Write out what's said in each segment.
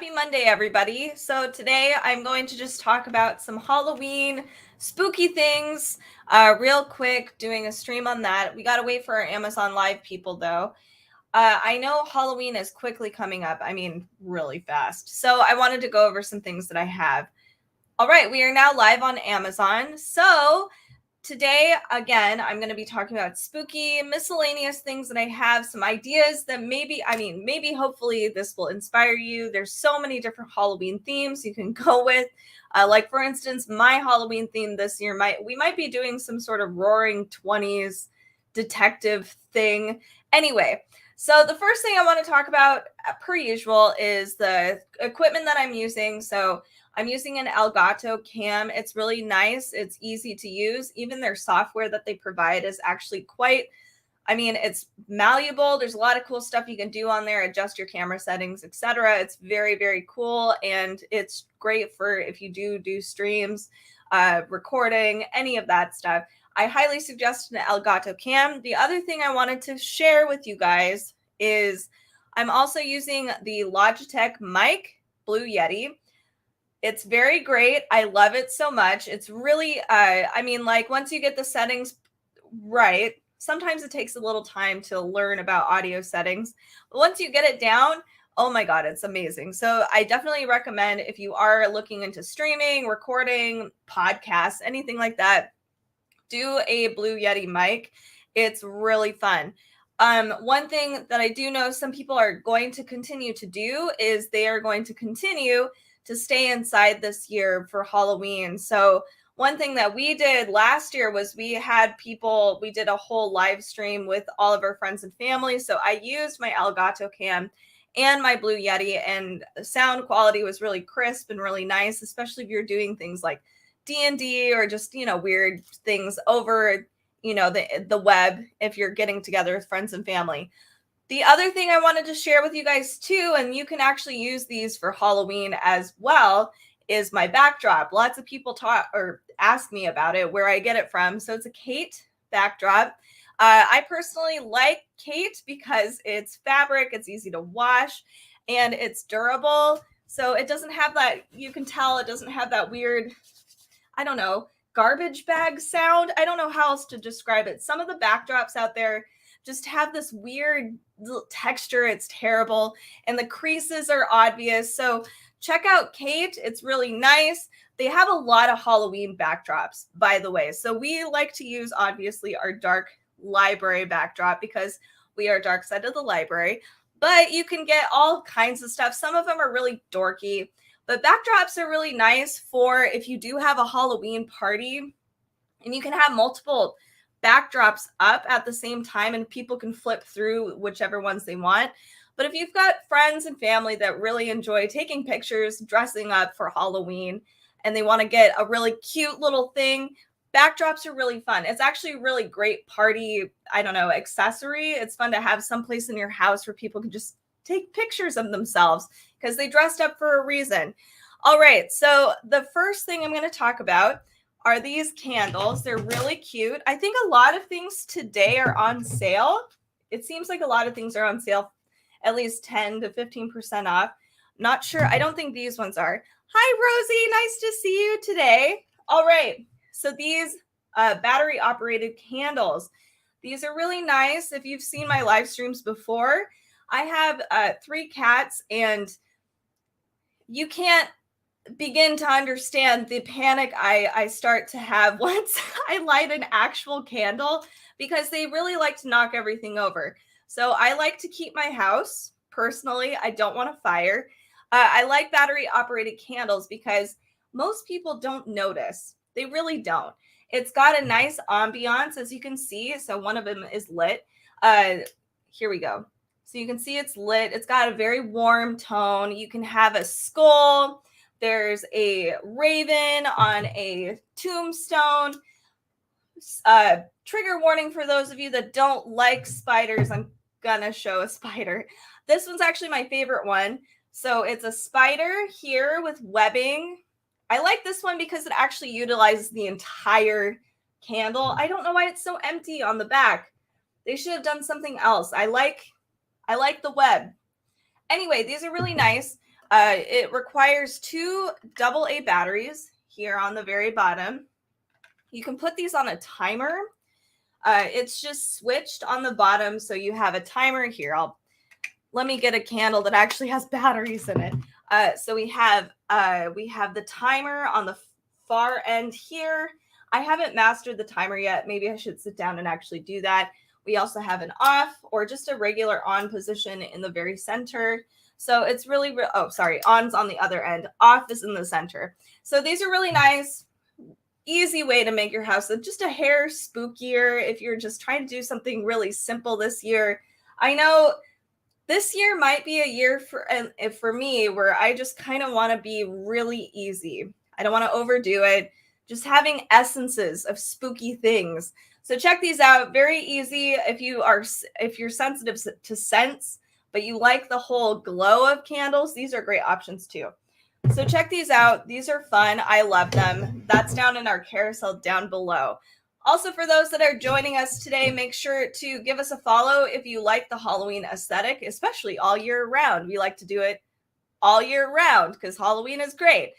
Happy Monday, everybody. So today I'm going to just talk about some Halloween spooky things real quick, doing a stream on that. We got to wait for our Amazon Live people, though. I know Halloween is quickly coming up. I mean, really fast. So I wanted to go over some things that I have. All right, we are now live on Amazon. So today, again, I'm going to be talking about spooky, miscellaneous things that I have, some ideas that maybe hopefully this will inspire you. There's so many different Halloween themes you can go with. Like, for instance, my Halloween theme this year, we might be doing some sort of roaring 20s detective thing. Anyway, so the first thing I want to talk about, per usual, is the equipment that I'm using. So I'm using an Elgato cam. It's really nice. It's easy to use. Even their software that they provide is actually it's malleable. There's a lot of cool stuff you can do on there, adjust your camera settings, etc. It's very, very cool. And it's great for if you do streams, recording, any of that stuff. I highly suggest an Elgato cam. The other thing I wanted to share with you guys is I'm also using the Logitech mic, Blue Yeti. It's very great. I love it so much. It's really, once you get the settings right, sometimes it takes a little time to learn about audio settings. But once you get it down, oh my God, it's amazing. So I definitely recommend, if you are looking into streaming, recording, podcasts, anything like that, do a Blue Yeti mic. It's really fun. One thing that I do know some people are going to continue to do is they are going to continue to stay inside this year for Halloween. So one thing that we did last year was we did a whole live stream with all of our friends and family. So I used my Elgato cam and my Blue Yeti, and the sound quality was really crisp and really nice, especially if you're doing things like D&D or just, weird things over, the web, if you're getting together with friends and family. The other thing I wanted to share with you guys too, and you can actually use these for Halloween as well, is my backdrop. Lots of people ask me about it, where I get it from. So it's a Kate backdrop. I personally like Kate because it's fabric, it's easy to wash, and it's durable. So it doesn't have that, you can tell it doesn't have that weird, garbage bag sound. I don't know how else to describe it. Some of the backdrops out there just have this weird little texture. It's terrible. And the creases are obvious. So check out Kate. It's really nice. They have a lot of Halloween backdrops, by the way. So we like to use, obviously, our dark library backdrop because we are dark side of the library. But you can get all kinds of stuff. Some of them are really dorky. But backdrops are really nice for if you do have a Halloween party and you can have multiple backdrops up at the same time and people can flip through whichever ones they want. But if you've got friends and family that really enjoy taking pictures, dressing up for Halloween, and they want to get a really cute little thing, backdrops are really fun. It's actually a really great party, accessory. It's fun to have someplace in your house where people can just take pictures of themselves because they dressed up for a reason. All right, so the first thing I'm going to talk about are these candles. They're really cute. I think a lot of things today are on sale. It seems like a lot of things are on sale, at least 10 to 15% off. Not sure. I don't think these ones are. Hi, Rosie. Nice to see you today. All right. So these battery operated candles, these are really nice. If you've seen my live streams before, I have 3 cats, and you can't begin to understand the panic I start to have once I light an actual candle, because they really like to knock everything over. So I like to keep my house, personally, I don't want a fire. I like battery operated candles because most people don't notice. They really don't. It's got a nice ambiance, as you can see. So one of them is lit. Here we go. So you can see it's lit. It's got a very warm tone. You can have a skull. There's a raven on a tombstone. Trigger warning for those of you that don't like spiders. I'm gonna show a spider. This one's actually my favorite one. So it's a spider here with webbing. I like this one because it actually utilizes the entire candle. I don't know why it's so empty on the back. They should have done something else. I like the web. Anyway, these are really nice. It requires 2 AA batteries here on the very bottom. You can put these on a timer. It's just switched on the bottom, so you have a timer here. Let me get a candle that actually has batteries in it. So we have the timer on the far end here. I haven't mastered the timer yet. Maybe I should sit down and actually do that. We also have an off or just a regular on position in the very center. So it's really, on's on the other end. Off is in the center. So these are really nice, easy way to make your house just a hair spookier if you're just trying to do something really simple this year. I know this year might be a year for me where I just kind of want to be really easy. I don't want to overdo it. Just having essences of spooky things. So check these out. Very easy if you're sensitive to scents, but you like the whole glow of candles. These are great options too. So check these out. These are fun. I love them. That's down in our carousel down below. Also, for those that are joining us today, make sure to give us a follow if you like the Halloween aesthetic, especially all year round. We like to do it all year round because Halloween is great.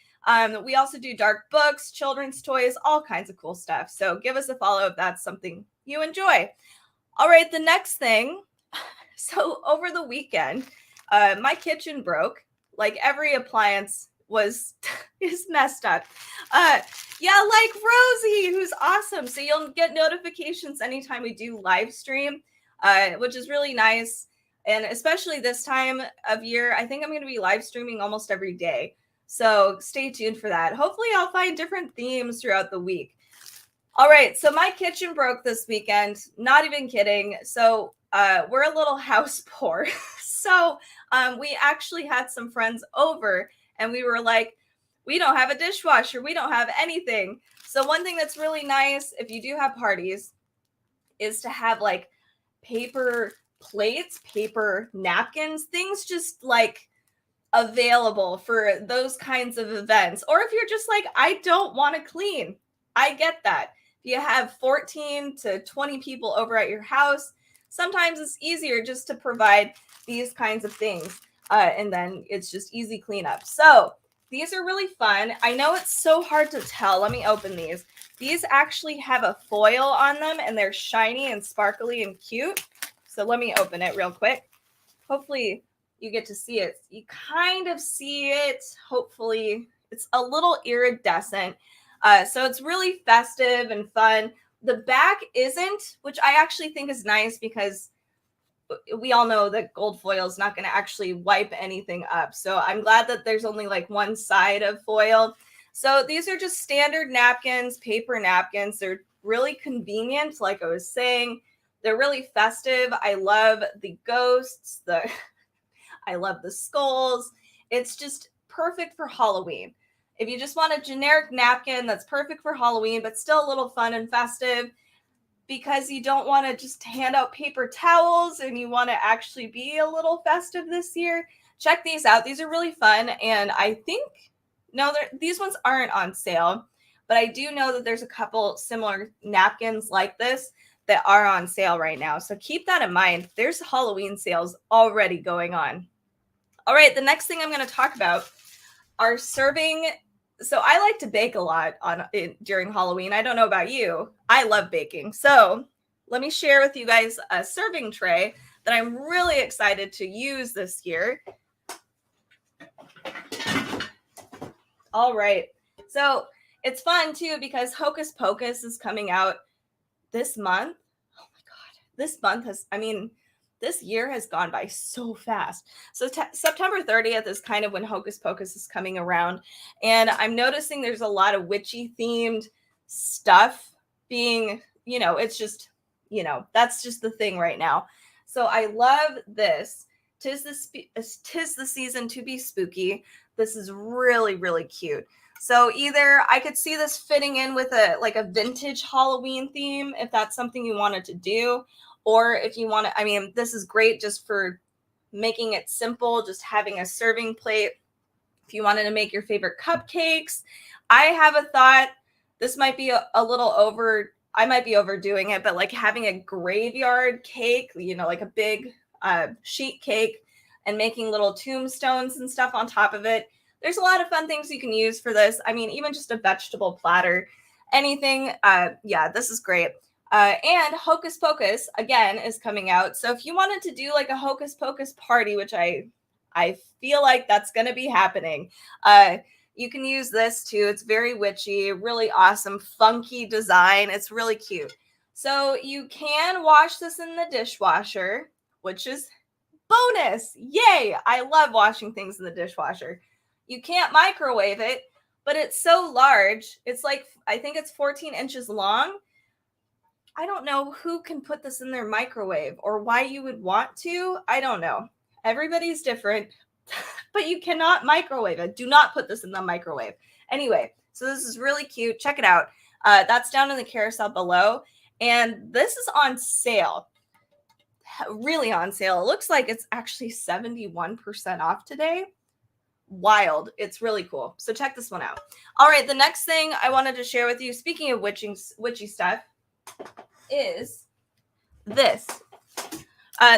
We also do dark books, children's toys, all kinds of cool stuff. So give us a follow if that's something you enjoy. All right, the next thing. So over the weekend, my kitchen broke. Like every appliance is messed up. Yeah, like Rosie, who's awesome. So you'll get notifications anytime we do live stream, which is really nice. And especially this time of year, I think I'm going to be live streaming almost every day. So stay tuned for that. Hopefully I'll find different themes throughout the week. All right, so my kitchen broke this weekend. Not even kidding. So we're a little house poor. So we actually had some friends over and we were like, we don't have a dishwasher. We don't have anything. So one thing that's really nice if you do have parties is to have like paper plates, paper napkins, things just like available for those kinds of events. Or if you're just like, I don't want to clean. I get that. If you have 14 to 20 people over at your house, sometimes it's easier just to provide these kinds of things. And then it's just easy cleanup. So these are really fun. I know it's so hard to tell. Let me open these. These actually have a foil on them and they're shiny and sparkly and cute. So let me open it real quick. Hopefully you get to see it. You kind of see it. Hopefully it's a little iridescent. So it's really festive and fun. The back isn't, which I actually think is nice because we all know that gold foil is not going to actually wipe anything up. So I'm glad that there's only like one side of foil. So these are just standard napkins, paper napkins. They're really convenient. Like I was saying, they're really festive. I love the ghosts. I love the skulls. It's just perfect for Halloween. If you just want a generic napkin that's perfect for Halloween, but still a little fun and festive, because you don't want to just hand out paper towels and you want to actually be a little festive this year, check these out. These are really fun. And I think, no, these ones aren't on sale, but I do know that there's a couple similar napkins like this that are on sale right now. So keep that in mind. There's Halloween sales already going on. All right, the next thing I'm going to talk about are serving. So I like to bake a lot during Halloween. I don't know about you. I love baking. So let me share with you guys a serving tray that I'm really excited to use this year. All right. So it's fun too because Hocus Pocus is coming out this month. Oh my God. This year has gone by so fast. So September 30th is kind of when Hocus Pocus is coming around. And I'm noticing there's a lot of witchy themed stuff being, it's just, that's just the thing right now. So I love this. Tis the season to be spooky. This is really, really cute. So either I could see this fitting in with a vintage Halloween theme, if that's something you wanted to do. Or if you want to, this is great just for making it simple, just having a serving plate. If you wanted to make your favorite cupcakes, I have a thought. This might be a little I might be overdoing it, but like having a graveyard cake, like a big sheet cake and making little tombstones and stuff on top of it. There's a lot of fun things you can use for this. I mean, even just a vegetable platter, anything. Yeah, this is great. And Hocus Pocus, again, is coming out. So if you wanted to do like a Hocus Pocus party, which I feel like that's going to be happening, you can use this too. It's very witchy, really awesome, funky design. It's really cute. So you can wash this in the dishwasher, which is bonus. Yay! I love washing things in the dishwasher. You can't microwave it, but it's so large. It's like, I think it's 14 inches long. I don't know who can put this in their microwave or why you would want to. I don't know. Everybody's different, but you cannot microwave it. Do not put this in the microwave. Anyway, so this is really cute. Check it out. That's down in the carousel below. And this is on sale. Really on sale. It looks like it's actually 71% off today. Wild. It's really cool. So check this one out. All right, the next thing I wanted to share with you, speaking of witchy stuff, is this.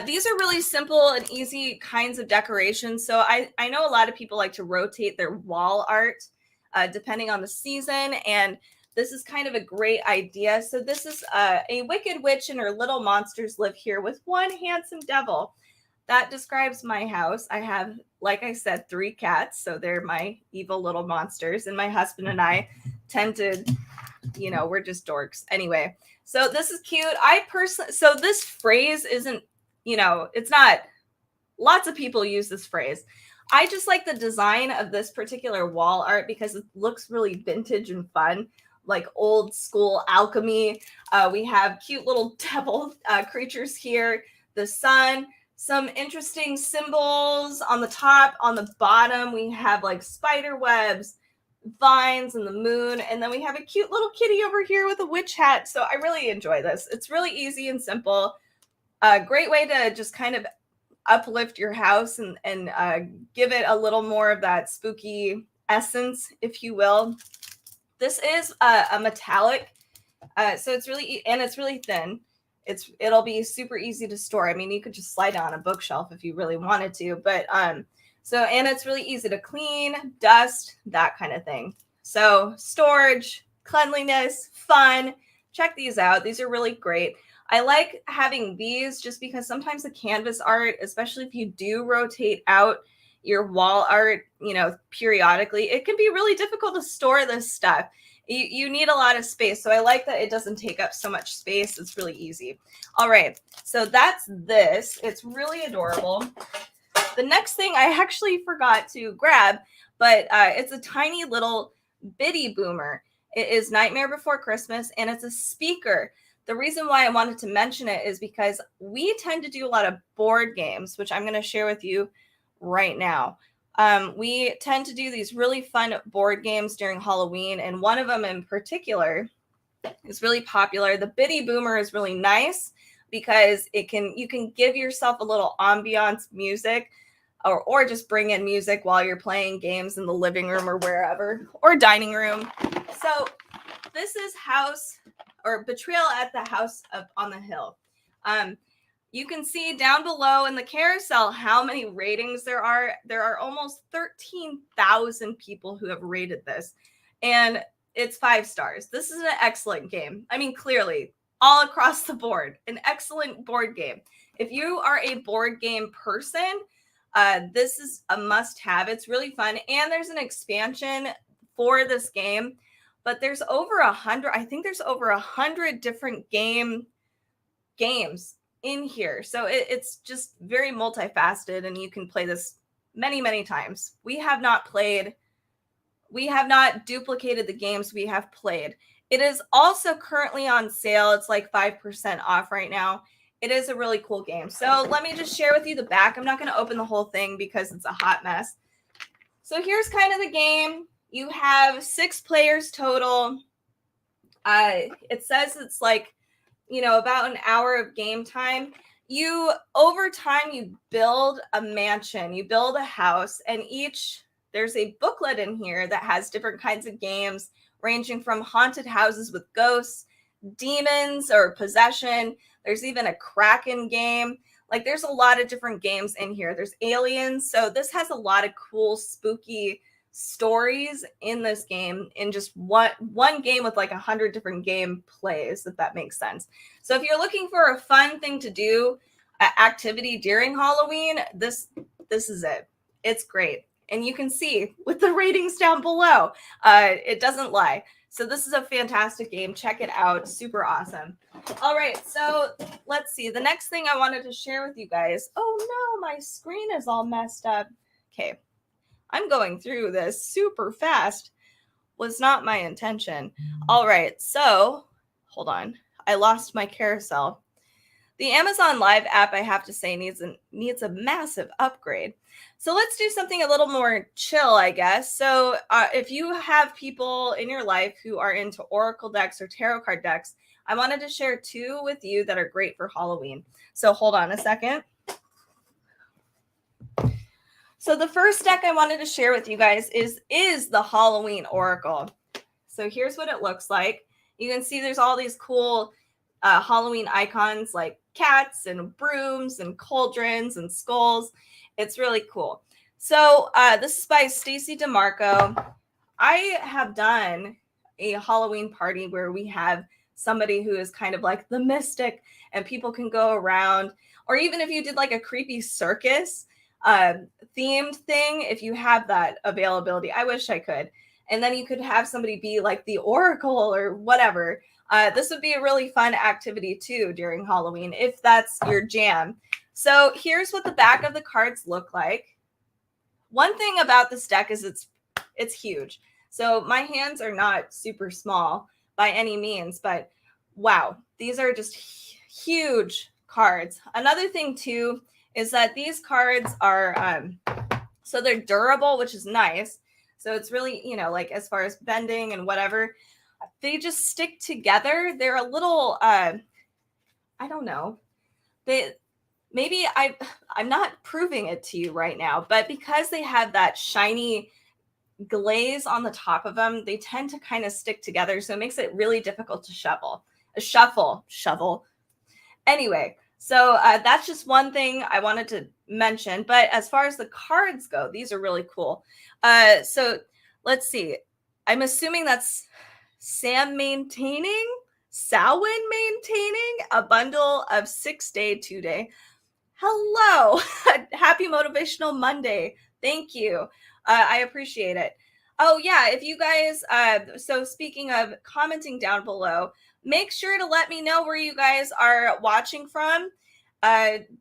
These are really simple and easy kinds of decorations. So I know a lot of people like to rotate their wall art depending on the season, and this is kind of a great idea. So this is a wicked witch and her little monsters live here with one handsome devil. That describes my house. I have, like I said, 3 cats, so they're my evil little monsters, and my husband and I tend to, you know, we're just dorks. Anyway, so this is cute. So this phrase isn't, you know, it's not, lots of people use this phrase. I just like the design of this particular wall art because it looks really vintage and fun, like old school alchemy. We have cute little devil creatures here, the sun, some interesting symbols on the top. On the bottom, we have like spider webs, vines, and the moon. And then we have a cute little kitty over here with a witch hat. So I really enjoy this. It's really easy and simple. A great way to just kind of uplift your house and give it a little more of that spooky essence, if you will. This is a metallic, so it's really, and it's really thin. It'll be super easy to store. I mean, you could just slide it on a bookshelf if you really wanted to, but so, and it's really easy to clean, dust, that kind of thing. So storage, cleanliness, fun. Check these out. These are really great. I like having these just because sometimes the canvas art, especially if you do rotate out your wall art, you know, periodically, it can be really difficult to store this stuff. You need a lot of space. So I like that it doesn't take up so much space. It's really easy. All right. So that's this. It's really adorable. The next thing I actually forgot to grab, but it's a tiny little bitty boomer. It is Nightmare Before Christmas, and it's a speaker. The reason why I wanted to mention it is because we tend to do a lot of board games, which I'm going to share with you right now. We tend to do these really fun board games during Halloween, and one of them in particular is really popular. The Bitty Boomer is really nice because you can give yourself a little ambiance music, or just bring in music while you're playing games in the living room or wherever, or dining room. So this is Betrayal at the House Up on the Hill. You can see down below in the carousel how many ratings there are. There are almost 13,000 people who have rated this, and it's 5 stars. This is an excellent game. I mean, clearly, all across the board, an excellent board game. If you are a board game person, this is a must-have. It's really fun, and there's an expansion for this game, but there's over 100. I think there's over 100 different games in here. So it's just very multifaceted, and you can play this many, many times. We have not duplicated the games we have played. It is also currently on sale. It's like 5% off right now. It is a really cool game. So let me just share with you the back. I'm not going to open the whole thing because it's a hot mess. So here's kind of the game. You have 6 players total. It says it's like, you know, about an hour of game time. Over time, you build a mansion, you build a house, and there's a booklet in here that has different kinds of games ranging from haunted houses with ghosts, demons or possession. There's even a Kraken game. Like there's a lot of different games in here. There's aliens. So this has a lot of cool, spooky stories in this game in just one game with like 100 different game plays, if that makes sense. So if you're looking for a fun thing to do, activity during Halloween, this is it. It's great. And you can see with the ratings down below, it doesn't lie. So this is a fantastic game. Check it out. Super awesome. All right, so let's see. The next thing I wanted to share with you guys. Oh no, my screen is all messed up. Okay, I'm going through this super fast. Was not my intention. All right, so hold on. I lost my carousel. The Amazon Live app, I have to say, needs a massive upgrade. So let's do something a little more chill, I guess. So if you have people in your life who are into Oracle decks or tarot card decks, I wanted to share two with you that are great for Halloween. So hold on a second. So the first deck I wanted to share with you guys is the Halloween Oracle. So here's what it looks like. You can see there's all these cool Halloween icons like cats and brooms and cauldrons and skulls. It's really cool. So this is by Stacy DeMarco. I have done a Halloween party where we have somebody who is kind of like the mystic and people can go around, or even if you did like a creepy circus themed thing, if you have that availability, I wish I could. And then you could have somebody be like the Oracle or whatever. This would be a really fun activity too during Halloween, if that's your jam. So here's what the back of the cards look like. One thing about this deck is it's huge. So my hands are not super small by any means, but wow, these are just huge cards. Another thing too is that these cards are, so they're durable, which is nice. So it's really, you know, like as far as bending and whatever, they just stick together. They're a little, I don't know. I'm not proving it to you right now, but because they have that shiny glaze on the top of them, they tend to kind of stick together. So it makes it really difficult to shovel. Anyway, so that's just one thing I wanted to mention. But as far as the cards go, these are really cool. So let's see. I'm assuming that's Samhain maintaining a bundle of 6-day, 2-day. Hello. Happy Motivational Monday. Thank you. I appreciate it. Oh, yeah. If you guys, so speaking of commenting down below, make sure to let me know where you guys are watching from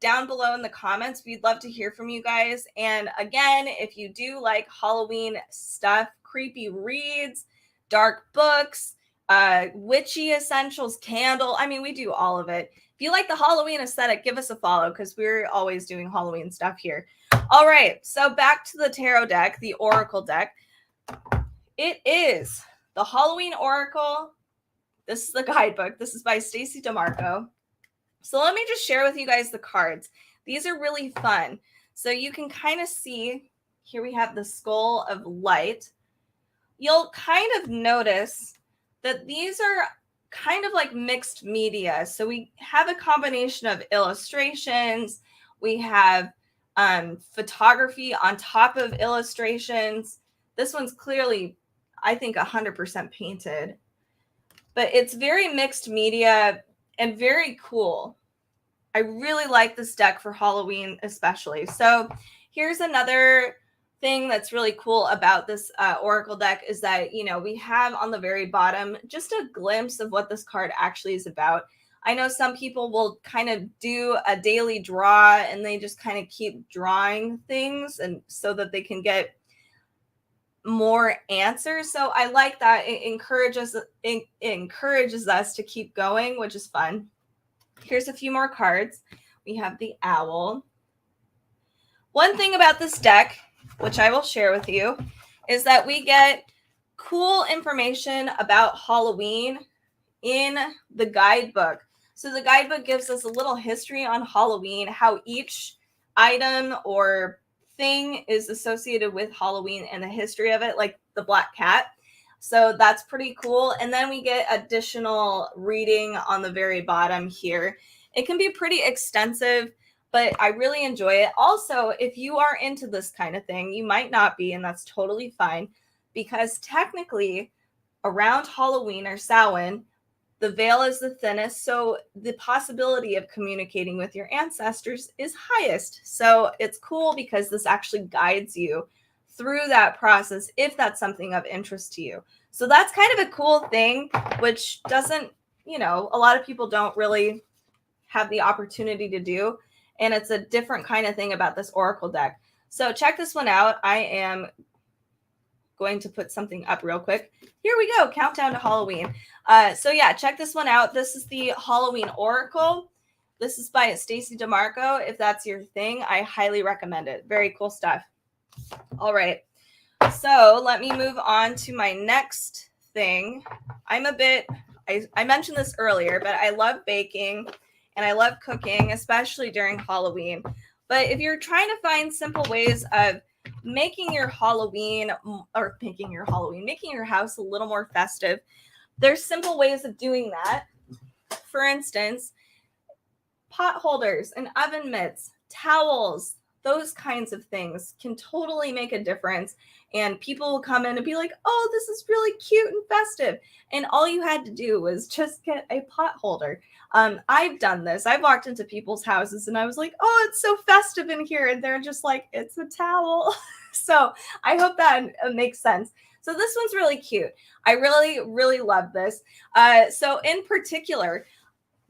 down below in the comments. We'd love to hear from you guys. And again, if you do like Halloween stuff, creepy reads, dark books, witchy essentials, candle. I mean, we do all of it. If you like the Halloween aesthetic, give us a follow because we're always doing Halloween stuff here. All right, so back to the tarot deck, the Oracle deck. It is the Halloween Oracle. This is the guidebook. This is by Stacy DeMarco. So let me just share with you guys the cards. These are really fun. So you can kind of see, here we have the Skull of Light. You'll kind of notice that these are kind of like mixed media. So we have a combination of illustrations. We have photography on top of illustrations. This one's clearly, I think, 100% painted. But it's very mixed media and very cool. I really like this deck for Halloween especially. So here's another thing that's really cool about this Oracle deck is that, you know, we have on the very bottom just a glimpse of what this card actually is about. I know some people will kind of do a daily draw and they just kind of keep drawing things and so that they can get more answers. So I like that. It encourages us to keep going, which is fun. Here's a few more cards. We have the Owl. One thing about this deck, which I will share with you, is that we get cool information about Halloween in the guidebook. So the guidebook gives us a little history on Halloween, how each item or thing is associated with Halloween and the history of it, like the black cat. So that's pretty cool. And then we get additional reading on the very bottom here. It can be pretty extensive. but I really enjoy it. Also, if you are into this kind of thing, you might not be, and that's totally fine, because technically around Halloween or Samhain, the veil is the thinnest, so the possibility of communicating with your ancestors is highest. So it's cool because this actually guides you through that process if that's something of interest to you. So that's kind of a cool thing, which doesn't, a lot of people don't really have the opportunity to do. And it's a different kind of thing about this Oracle deck. So check this one out. I am going to put something up real quick. Here we go, countdown to Halloween. So yeah, check this one out. This is the Halloween Oracle. This is by Stacey DeMarco. If that's your thing, I highly recommend it. Very cool stuff. All right. So let me move on to my next thing. I mentioned this earlier, but I love baking and I love cooking, especially during Halloween. But if you're trying to find simple ways of making your house a little more festive, there's simple ways of doing that. For instance, pot holders and oven mitts, towels, those kinds of things can totally make a difference. And people will come in and be like, oh, this is really cute and festive. And all you had to do was just get a pot holder. I've done this. I've walked into people's houses and I was like, oh, it's so festive in here. And they're just like, it's a towel. So I hope that makes sense. So this one's really cute. I really, really love this. So in particular,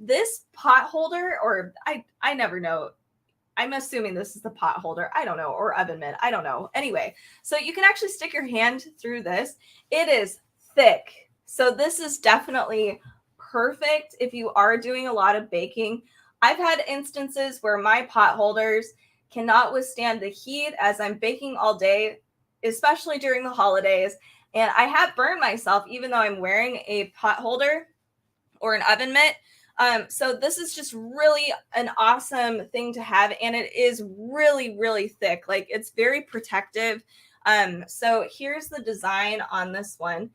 this pot holder, or I never know. I'm assuming this is the pot holder. I don't know. Or oven mitt. I don't know. Anyway, so you can actually stick your hand through this. It is thick. So this is definitely perfect if you are doing a lot of baking. I've had instances where my pot holders cannot withstand the heat as I'm baking all day, especially during the holidays. And I have burned myself even though I'm wearing a pot holder or an oven mitt. So this is just really an awesome thing to have. And it is really, really thick. Like, it's very protective. So here's the design on this one.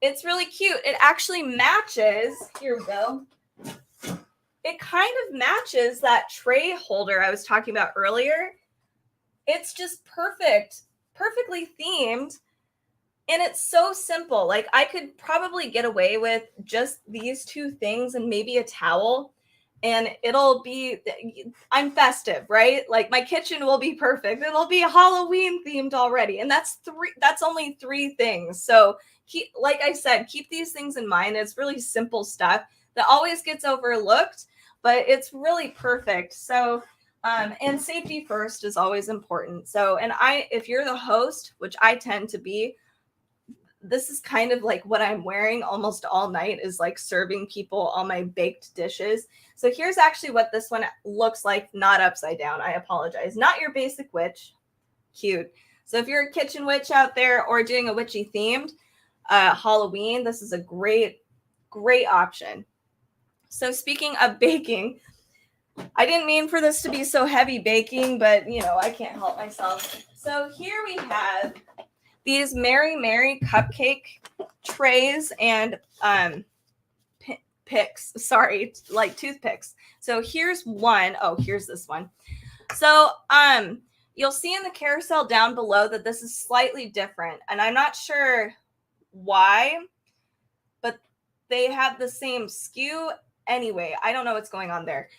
It's really cute. It actually matches. Here we go. It kind of matches that tray holder I was talking about earlier. It's just perfect, perfectly themed. And it's so simple. Like, I could probably get away with just these two things and maybe a towel, and I'm festive, right? Like, my kitchen will be perfect. It'll be Halloween themed already. And that's only three things. So like I said, keep these things in mind. It's really simple stuff that always gets overlooked, but it's really perfect. So, and safety first is always important. So, if you're the host, which I tend to be, this is kind of like what I'm wearing almost all night, is like serving people all my baked dishes. So here's actually what this one looks like, not upside down. I apologize. Not your basic witch. Cute. So if you're a kitchen witch out there or doing a witchy themed Halloween, this is a great, great option. So speaking of baking, I didn't mean for this to be so heavy baking, but I can't help myself. So here we have these Mary Mary cupcake trays and picks, like toothpicks. So here's one. Oh, here's this one. So you'll see in the carousel down below that this is slightly different, and I'm not sure why, but they have the same SKU. Anyway, I don't know what's going on there.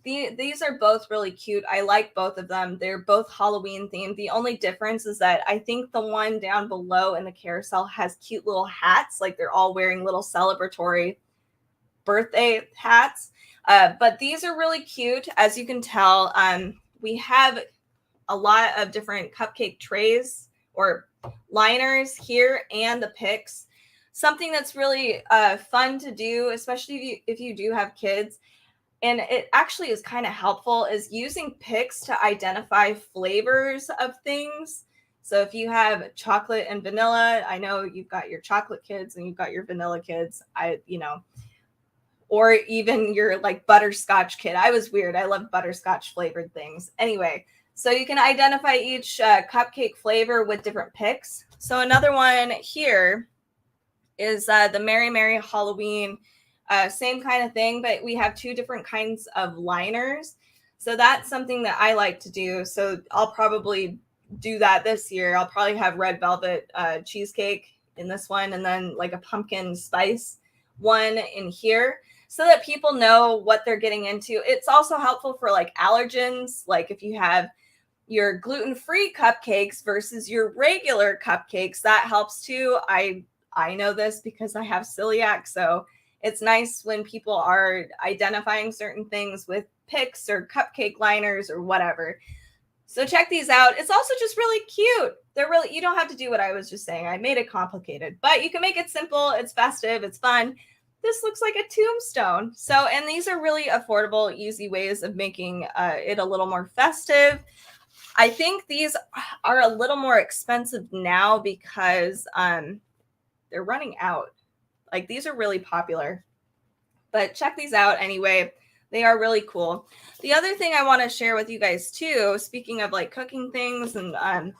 These are both really cute. I like both of them. They're both Halloween themed. The only difference is that I think the one down below in the carousel has cute little hats, like they're all wearing little celebratory birthday hats. But these are really cute. As you can tell, we have a lot of different cupcake trays or liners here and the picks. Something that's really fun to do, especially if you do have kids, and it actually is kind of helpful, is using picks to identify flavors of things. So if you have chocolate and vanilla, I know you've got your chocolate kids and you've got your vanilla kids, or even your like butterscotch kid. I was weird. I love butterscotch flavored things. Anyway, so you can identify each cupcake flavor with different picks. So another one here is the Mary Mary Halloween. Same kind of thing, but we have two different kinds of liners. So that's something that I like to do. So I'll probably do that this year. I'll probably have red velvet cheesecake in this one, and then like a pumpkin spice one in here, so that people know what they're getting into. It's also helpful for like allergens, like if you have your gluten-free cupcakes versus your regular cupcakes, that helps too. I know this because I have celiac, so it's nice when people are identifying certain things with picks or cupcake liners or whatever. So check these out. It's also just really cute. They're really, you don't have to do what I was just saying. I made it complicated, but you can make it simple. It's festive. It's fun. This looks like a tombstone. So, and these are really affordable, easy ways of making it a little more festive. I think these are a little more expensive now because they're running out. Like, these are really popular. But check these out anyway. They are really cool. The other thing I want to share with you guys too, speaking of like cooking things and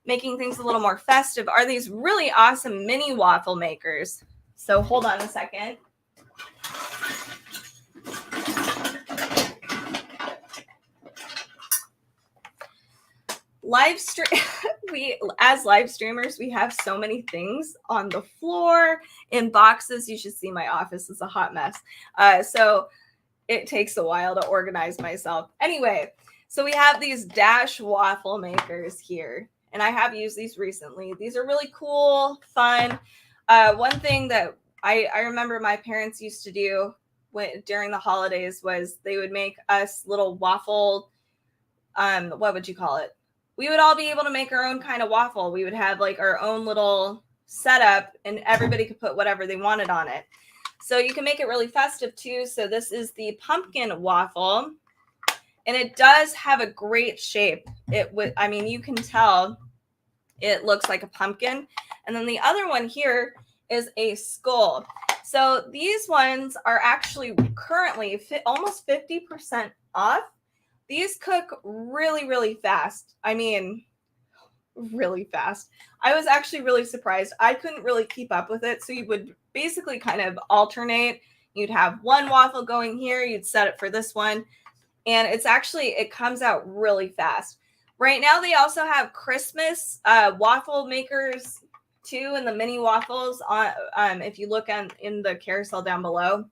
making things a little more festive, are these really awesome mini waffle makers. So hold on a second. Live stream. As live streamers, we have so many things on the floor in boxes. You should see my office is a hot mess. So it takes a while to organize myself. Anyway, so we have these Dash waffle makers here, and I have used these recently. These are really cool, fun. One thing that I remember my parents used to do during the holidays was they would make us little waffle, what would you call it? We would all be able to make our own kind of waffle. We would have like our own little setup, and everybody could put whatever they wanted on it. So you can make it really festive too. So this is the pumpkin waffle, and it does have a great shape. I mean, you can tell it looks like a pumpkin. And then the other one here is a skull. So these ones are actually currently almost 50% off. These cook really, really fast. I mean, really fast. I was actually really surprised. I couldn't really keep up with it. So you would basically kind of alternate. You'd have one waffle going here. You'd set it for this one. And it comes out really fast. Right now, they also have Christmas waffle makers too, and the mini waffles. If you look in the carousel down below,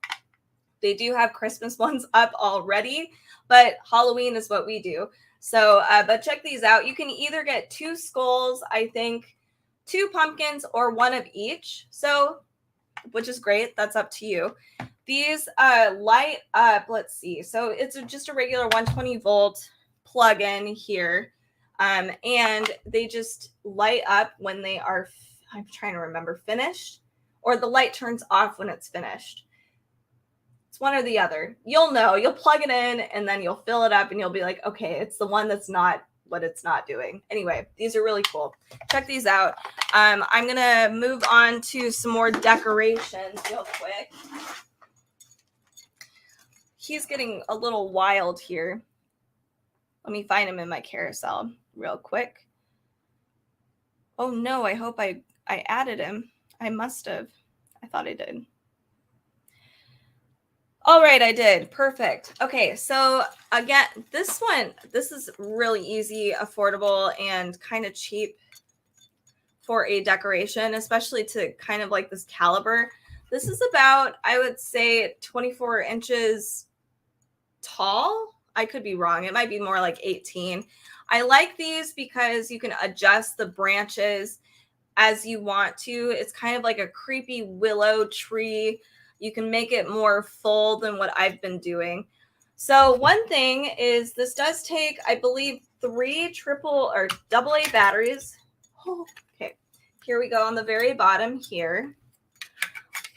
they do have Christmas ones up already, but Halloween is what we do. So, but check these out. You can either get 2 skulls, I think, 2 pumpkins, or 1 of each. So, which is great. That's up to you. These light up, let's see. So it's just a regular 120 volt plug-in here. And they just light up when they are, I'm trying to remember, finished, or the light turns off when it's finished. One or the other. You'll know. You'll plug it in and then you'll fill it up and you'll be like, okay, it's the one that's not what it's not doing. Anyway, these are really cool. Check these out. I'm going to move on to some more decorations real quick. He's getting a little wild here. Let me find him in my carousel real quick. Oh no, I hope I added him. I must have. I thought I did. All right, I did. Perfect. Okay, so again, this is really easy, affordable, and kind of cheap for a decoration, especially to kind of like this caliber. This is about, I would say, 24 inches tall. I could be wrong. It might be more like 18. I like these because you can adjust the branches as you want to. It's kind of like a creepy willow tree. You can make it more full than what I've been doing. So one thing is this does take, I believe, 3 triple or double A batteries. Oh, okay, here we go on the very bottom here.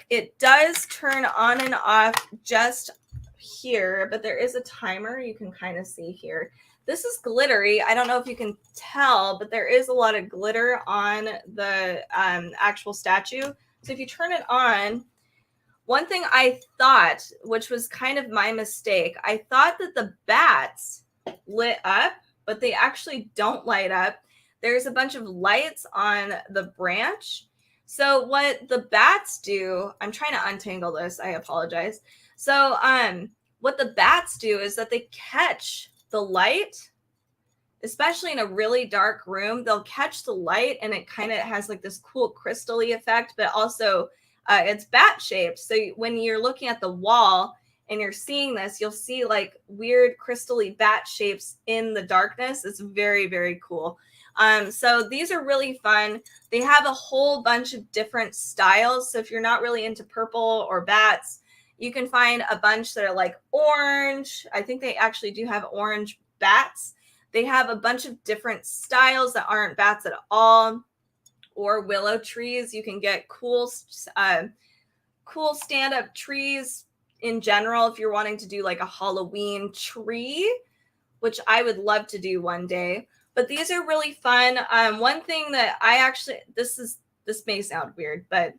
It does turn on and off just here, but there is a timer you can kind of see here. This is glittery. I don't know if you can tell, but there is a lot of glitter on the actual statue. So if you turn it on, one thing I thought, which was kind of my mistake, I thought that the bats lit up, but they actually don't light up. There's a bunch of lights on the branch. So what the bats do, I'm trying to untangle this, I apologize. So what the bats do is that they catch the light, especially in a really dark room, they'll catch the light and it kind of has like this cool crystally effect, but also it's bat shaped. So when you're looking at the wall and you're seeing this, you'll see like weird crystally bat shapes in the darkness. It's very, very cool. So these are really fun. They have a whole bunch of different styles. So if you're not really into purple or bats, you can find a bunch that are like orange. I think they actually do have orange bats. They have a bunch of different styles that aren't bats at all, or willow trees. You can get cool stand-up trees in general if you're wanting to do like a Halloween tree, which I would love to do one day. But these are really fun. One thing that this may sound weird, but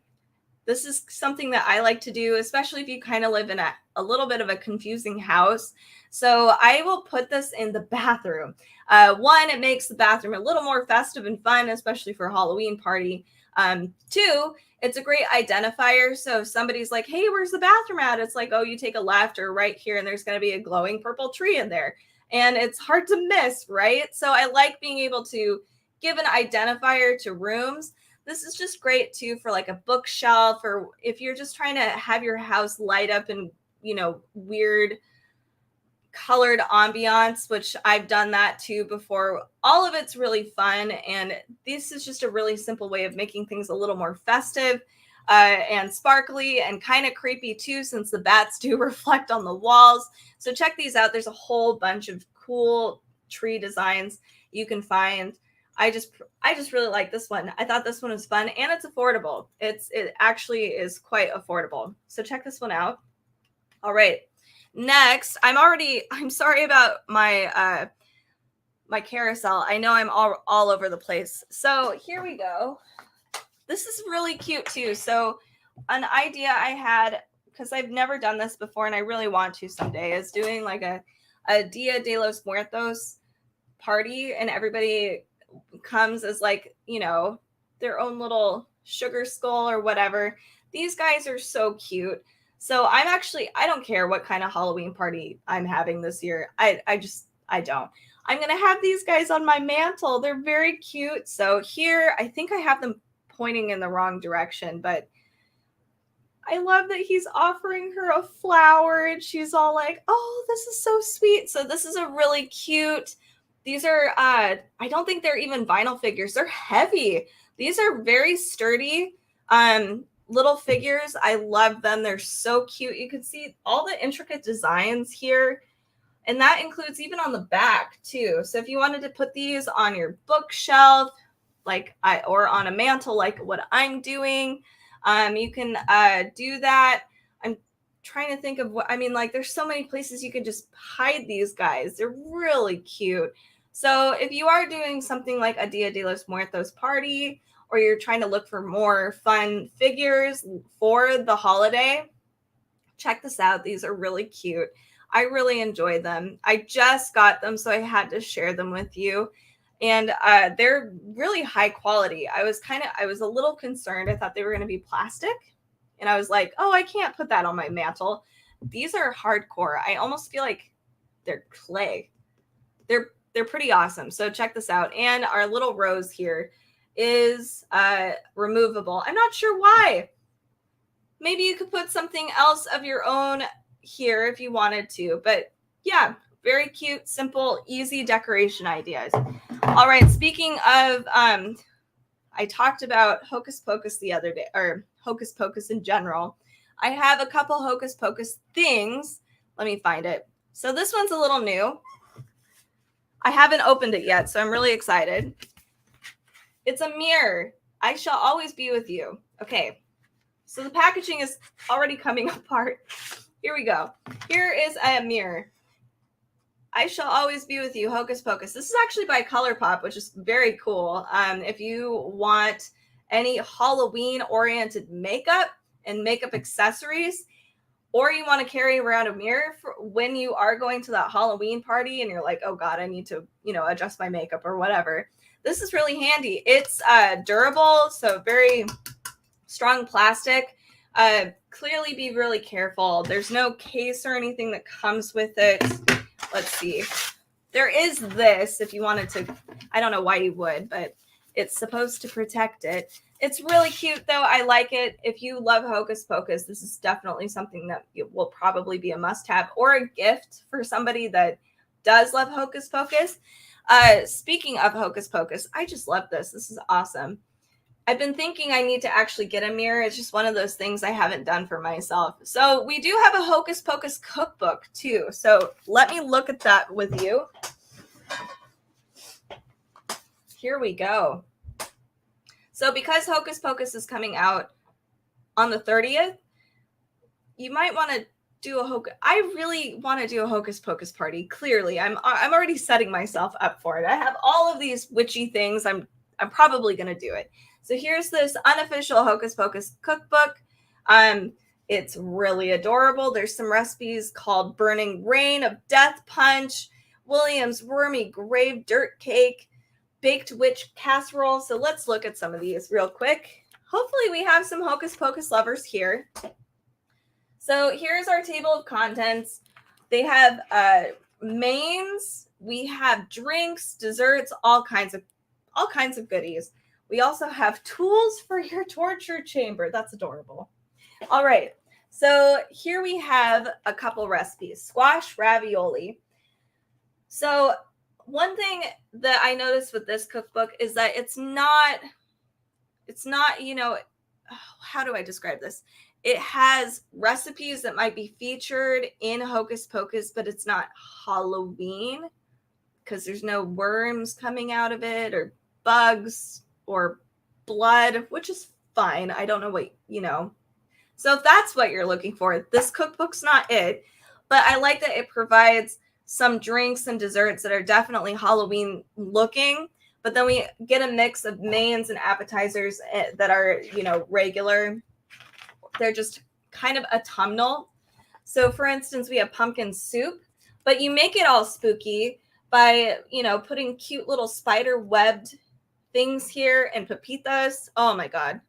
this is something that I like to do, especially if you kind of live in a little bit of a confusing house. So I will put this in the bathroom. One, it makes the bathroom a little more festive and fun, especially for a Halloween party. Two, it's a great identifier. So if somebody's like, hey, where's the bathroom at? It's like, oh, you take a left or right here, and there's going to be a glowing purple tree in there. And it's hard to miss, right? So I like being able to give an identifier to rooms. This is just great too for like a bookshelf, or if you're just trying to have your house light up in, weird colored ambiance, which I've done that too before. All of it's really fun. And this is just a really simple way of making things a little more festive and sparkly and kind of creepy too, since the bats do reflect on the walls. So check these out. There's a whole bunch of cool tree designs you can find. I just really like this one. I thought this one was fun, and it's affordable. It actually is quite affordable. So check this one out. All right. Next, I'm sorry about my my carousel. I know I'm all over the place. So here we go. This is really cute too. So an idea I had, because I've never done this before and I really want to someday, is doing like a Dia de los Muertos party, and everybody comes as like, their own little sugar skull or whatever. These guys are so cute. So I don't care what kind of Halloween party I'm having this year. I don't. I'm going to have these guys on my mantle. They're very cute. So here, I think I have them pointing in the wrong direction, but I love that he's offering her a flower and she's all like, oh, this is so sweet. So this is a really cute. These are, I don't think they're even vinyl figures. They're heavy. These are very sturdy little figures. I love them. They're so cute. You can see all the intricate designs here. And that includes even on the back too. So if you wanted to put these on your bookshelf, or on a mantle, like what I'm doing, you can do that. I'm trying to think of there's so many places you can just hide these guys. They're really cute. So if you are doing something like a Dia de los Muertos party, or you're trying to look for more fun figures for the holiday, check this out. These are really cute. I really enjoy them. I just got them, so I had to share them with you. And they're really high quality. I was a little concerned. I thought they were going to be plastic. And I was like, oh, I can't put that on my mantle. These are hardcore. I almost feel like they're clay. They're pretty awesome. So check this out. And our little rose here is removable. I'm not sure why. Maybe you could put something else of your own here if you wanted to. But yeah, very cute, simple, easy decoration ideas. All right, speaking of, I talked about Hocus Pocus the other day, or Hocus Pocus in general. I have a couple Hocus Pocus things. Let me find it. So this one's a little new. I haven't opened it yet, so I'm really excited. It's a mirror. I shall always be with you. Okay, so the packaging is already coming apart. Here we go. Here is a mirror. I shall always be with you, Hocus Pocus. This is actually by ColourPop, which is very cool. If you want any Halloween-oriented makeup and makeup accessories, or you want to carry around a mirror for when you are going to that Halloween party and you're like, oh God, I need to, adjust my makeup or whatever. This is really handy. It's durable, so very strong plastic. Clearly be really careful. There's no case or anything that comes with it. Let's see. There is this, if you wanted to, I don't know why you would, but it's supposed to protect it. It's really cute, though. I like it. If you love Hocus Pocus, this is definitely something that will probably be a must-have or a gift for somebody that does love Hocus Pocus. Speaking of Hocus Pocus, I just love this. This is awesome. I've been thinking I need to actually get a mirror. It's just one of those things I haven't done for myself. So we do have a Hocus Pocus cookbook too. So let me look at that with you. Here we go. So because Hocus Pocus is coming out on the 30th, you might want to do a Hocus. I really want to do a Hocus Pocus party. Clearly, I'm already setting myself up for it. I have all of these witchy things. I'm probably going to do it. So here's this unofficial Hocus Pocus cookbook. It's really adorable. There's some recipes called Burning Rain of Death Punch, William's Wormy Grave Dirt Cake, Baked Witch Casserole. So let's look at some of these real quick. Hopefully we have some Hocus Pocus lovers here. So here's our table of contents. They have mains. We have drinks, desserts, all kinds of goodies. We also have tools for your torture chamber. That's adorable. All right. So here we have a couple recipes. Squash ravioli. So one thing that I noticed with this cookbook is that it's not, how do I describe this? It has recipes that might be featured in Hocus Pocus, but it's not Halloween because there's no worms coming out of it or bugs or blood, which is fine. I don't know what, So if that's what you're looking for, this cookbook's not it. But I like that it provides some drinks and desserts that are definitely Halloween looking. But then we get a mix of mains and appetizers that are, regular. They're just kind of autumnal. So for instance, we have pumpkin soup, but you make it all spooky by, putting cute little spider webbed things here and pepitas. Oh my God.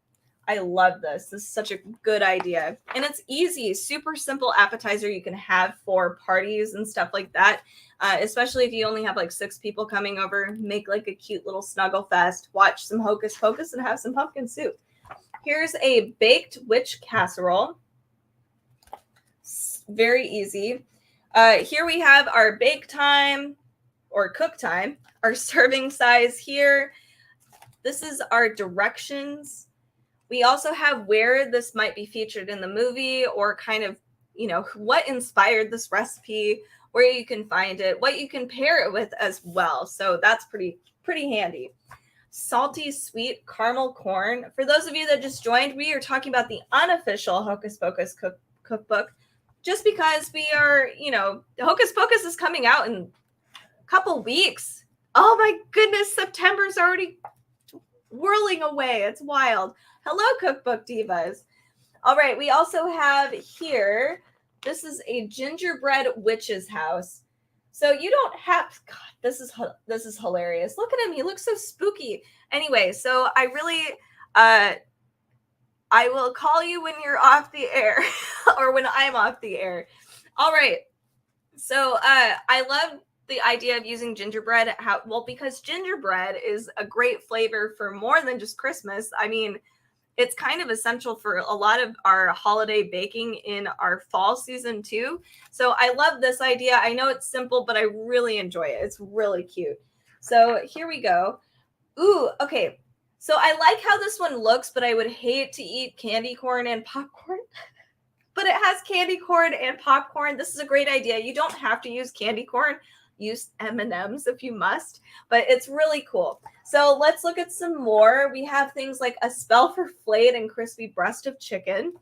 I love this. This is such a good idea. And it's easy, super simple appetizer you can have for parties and stuff like that. Especially if you only have like 6 people coming over, make like a cute little snuggle fest, watch some Hocus Pocus and have some pumpkin soup. Here's a baked witch casserole. Very easy. Here we have our bake time or cook time, our serving size here. This is our directions. We also have where this might be featured in the movie or kind of, what inspired this recipe, where you can find it, what you can pair it with as well. So that's pretty handy. Salty sweet caramel corn. For those of you that just joined, we are talking about the unofficial Hocus Pocus cookbook just because we are, Hocus Pocus is coming out in a couple weeks. Oh my goodness, September's already whirling away. It's wild. Hello, cookbook divas. All right, we also have here, this is a gingerbread witch's house. So you don't have, God, this is hilarious. Look at him. He looks so spooky. Anyway, so I really, I will call you when you're off the air or when I'm off the air. All right. So I love the idea of using gingerbread. Because gingerbread is a great flavor for more than just Christmas. I mean, it's kind of essential for a lot of our holiday baking in our fall season too. So I love this idea. I know it's simple, but I really enjoy it. It's really cute. So here we go. Ooh, okay. So I like how this one looks, but I would hate to eat candy corn and popcorn. But it has candy corn and popcorn. This is a great idea. You don't have to use candy corn. Use M&Ms if you must, but it's really cool. So let's look at some more. We have things like a spell for flayed and crispy breast of chicken.